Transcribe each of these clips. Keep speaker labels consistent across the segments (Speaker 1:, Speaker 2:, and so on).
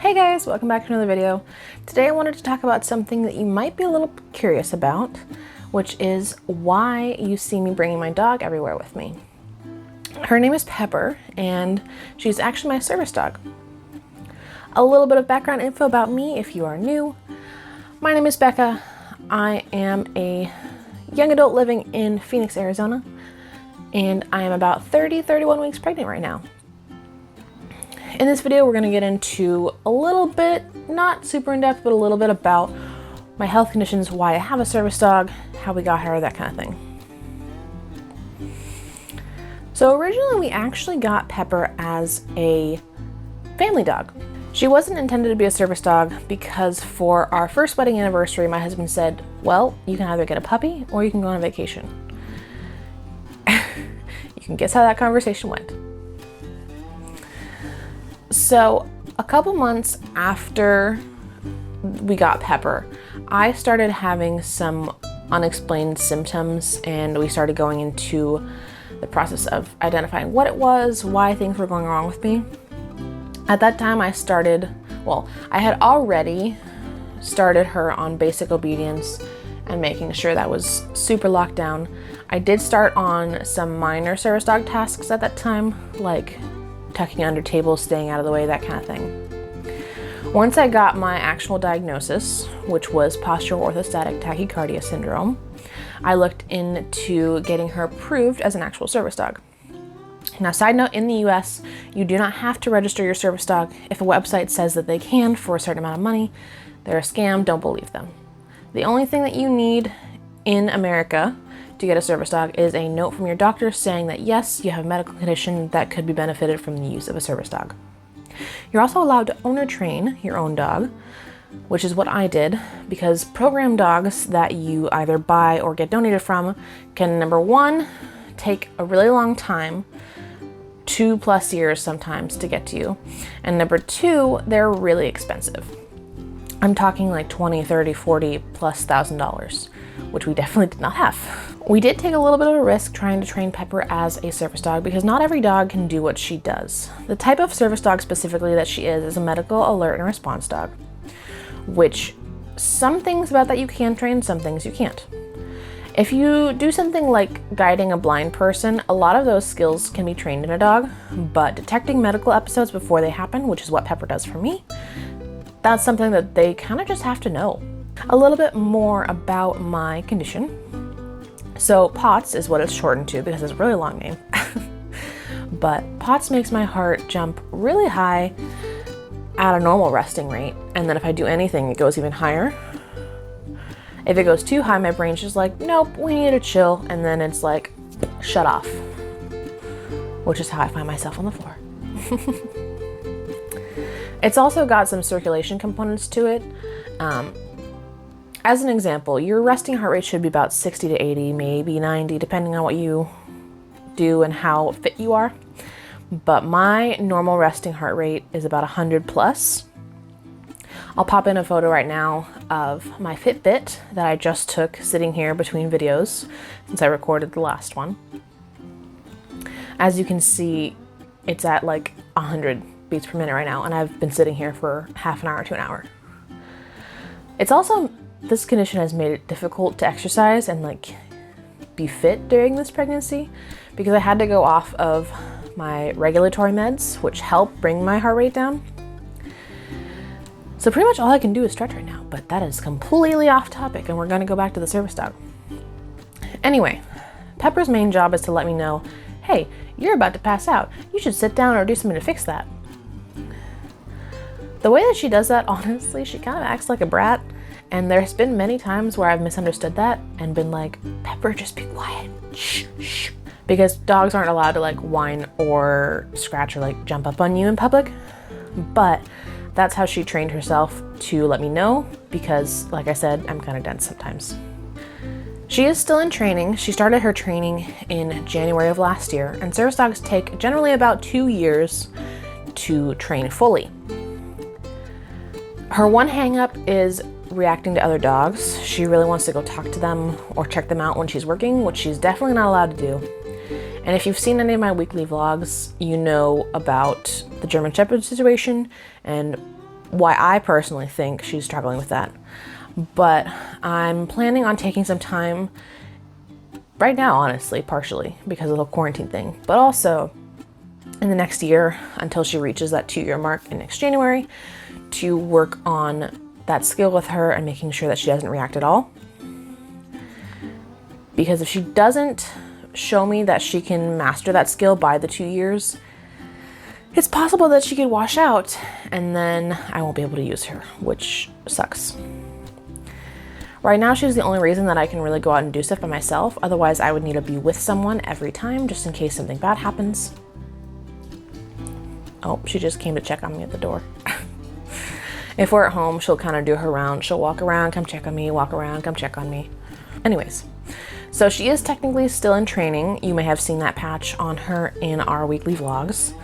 Speaker 1: Hey guys, welcome back to another video. Today I wanted to talk about something that you might be a little curious about, which is why you see me bringing my dog everywhere with me. Her name is Pepper, and she's actually my service dog. A little bit of background info about me if you are new. My name is Becca. I am a young adult living in Phoenix, Arizona, and I am about 31 weeks pregnant right now. In this video, we're going to get into a little bit, not super in-depth, but a little bit about my health conditions, why I have a service dog, how we got her, that kind of thing. So originally we actually got Pepper as a family dog. She wasn't intended to be a service dog because for our first wedding anniversary, my husband said, well, you can either get a puppy or you can go on vacation. You can guess how that conversation went. So a couple months after we got Pepper, I started having some unexplained symptoms, and we started going into the process of identifying what it was, why things were going wrong with me. At that time I had already started her on basic obedience and making sure that was super locked down. I did start on some minor service dog tasks at that time, like tucking under tables, staying out of the way, that kind of thing. Once I got my actual diagnosis, which was postural orthostatic tachycardia syndrome, I looked into getting her approved as an actual service dog. Now, side note, in the US, you do not have to register your service dog. If a website says that they can for a certain amount of money, they're a scam, don't believe them. The only thing that you need in America to get a service dog is a note from your doctor saying that yes, you have a medical condition that could be benefited from the use of a service dog. You're also allowed to owner train your own dog, which is what I did, because program dogs that you either buy or get donated from can, number one, take a really long time, 2+ years sometimes to get to you, and number two, they're really expensive. I'm talking like $20, $30, $40,000+, which we definitely did not have. We did take a little bit of a risk trying to train Pepper as a service dog because not every dog can do what she does. The type of service dog specifically that she is a medical alert and response dog, which some things about that you can train, some things you can't. If you do something like guiding a blind person, a lot of those skills can be trained in a dog, but detecting medical episodes before they happen, which is what Pepper does for me, that's something that they kind of just have to know. A little bit more about my condition. So POTS is what it's shortened to because it's a really long name. But POTS makes my heart jump really high at a normal resting rate. And then if I do anything, it goes even higher. If it goes too high, my brain's just like, nope, we need to chill. And then it's like, shut off, which is how I find myself on the floor. It's also got some circulation components to it. As an example, your resting heart rate should be about 60 to 80, maybe 90, depending on what you do and how fit you are. But my normal resting heart rate is about 100+. I'll pop in a photo right now of my Fitbit that I just took sitting here between videos since I recorded the last one. As you can see, it's at like 100 beats per minute right now, and I've been sitting here for half an hour to an hour. It's also, this condition has made it difficult to exercise and like be fit during this pregnancy because I had to go off of my regulatory meds, which help bring my heart rate down. So pretty much all I can do is stretch right now, but that is completely off topic and we're gonna go back to the service dog. Anyway, Pepper's main job is to let me know, hey, you're about to pass out. You should sit down or do something to fix that. The way that she does that, honestly, she kind of acts like a brat. And there's been many times where I've misunderstood that and been like, Pepper, just be quiet. Shh, shh. Because dogs aren't allowed to like whine or scratch or like jump up on you in public. But that's how she trained herself to let me know because, like I said, I'm kind of dense sometimes. She is still in training. She started her training in January of last year, and service dogs take generally about 2 years to train fully. Her one hang-up is reacting to other dogs. She really wants to go talk to them or check them out when she's working, which she's definitely not allowed to do. And if you've seen any of my weekly vlogs, you know about the German Shepherd situation and why I personally think she's struggling with that. But I'm planning on taking some time right now, honestly, partially because of the quarantine thing, but also in the next year until she reaches that 2-year mark in next January to work on that skill with her and making sure that she doesn't react at all. Because if she doesn't show me that she can master that skill by the 2 years, it's possible that she could wash out and then I won't be able to use her, which sucks. Right now, she's the only reason that I can really go out and do stuff by myself. Otherwise, I would need to be with someone every time just in case something bad happens. Oh, she just came to check on me at the door. If we're at home, she'll kind of do her round. She'll walk around, come check on me, walk around, come check on me. Anyways, so she is technically still in training. You may have seen that patch on her in our weekly vlogs.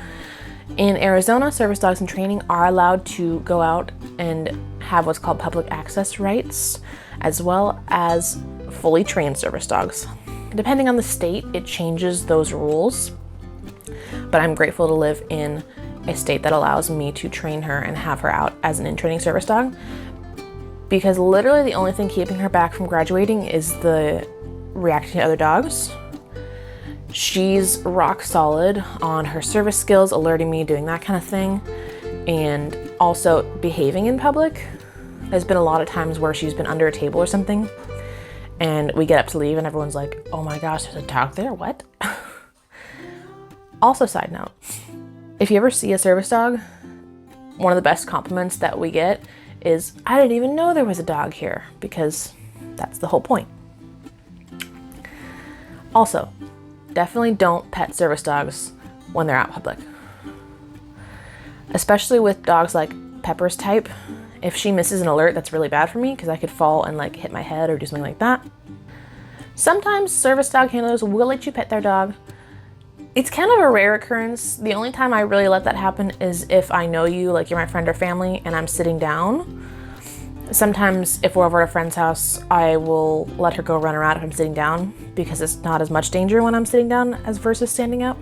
Speaker 1: In Arizona, service dogs in training are allowed to go out and have what's called public access rights, as well as fully trained service dogs. Depending on the state, it changes those rules, but I'm grateful to live in a state that allows me to train her and have her out as an in-training service dog, because literally the only thing keeping her back from graduating is the reacting to other dogs. She's rock solid on her service skills, alerting me, doing that kind of thing, and also behaving in public. There's been a lot of times where she's been under a table or something, and we get up to leave and everyone's like, oh my gosh, there's a dog there, what? Also, side note, if you ever see a service dog, one of the best compliments that we get is, I didn't even know there was a dog here, because that's the whole point. Also, definitely don't pet service dogs when they're out in public. Especially with dogs like Pepper's type. If she misses an alert, that's really bad for me because I could fall and like hit my head or do something like that. Sometimes service dog handlers will let you pet their dog. It's kind of a rare occurrence. The only time I really let that happen is if I know you, like you're my friend or family, and I'm sitting down. Sometimes if we're over at a friend's house, I will let her go run around if I'm sitting down because it's not as much danger when I'm sitting down as versus standing up.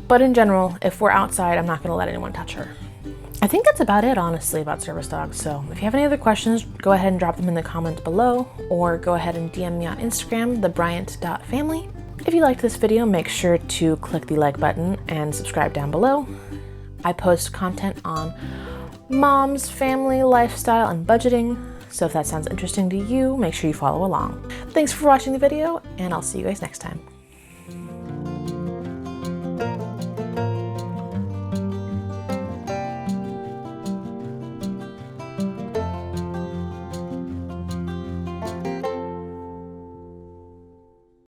Speaker 1: But in general, if we're outside, I'm not going to let anyone touch her. I think that's about it, honestly, about service dogs. So if you have any other questions, go ahead and drop them in the comments below, or go ahead and DM me on Instagram, thebryant.family. If you liked this video, make sure to click the like button and subscribe down below. I post content on moms, family, lifestyle, and budgeting. So if that sounds interesting to you, make sure you follow along. Thanks for watching the video, and I'll see you guys next time.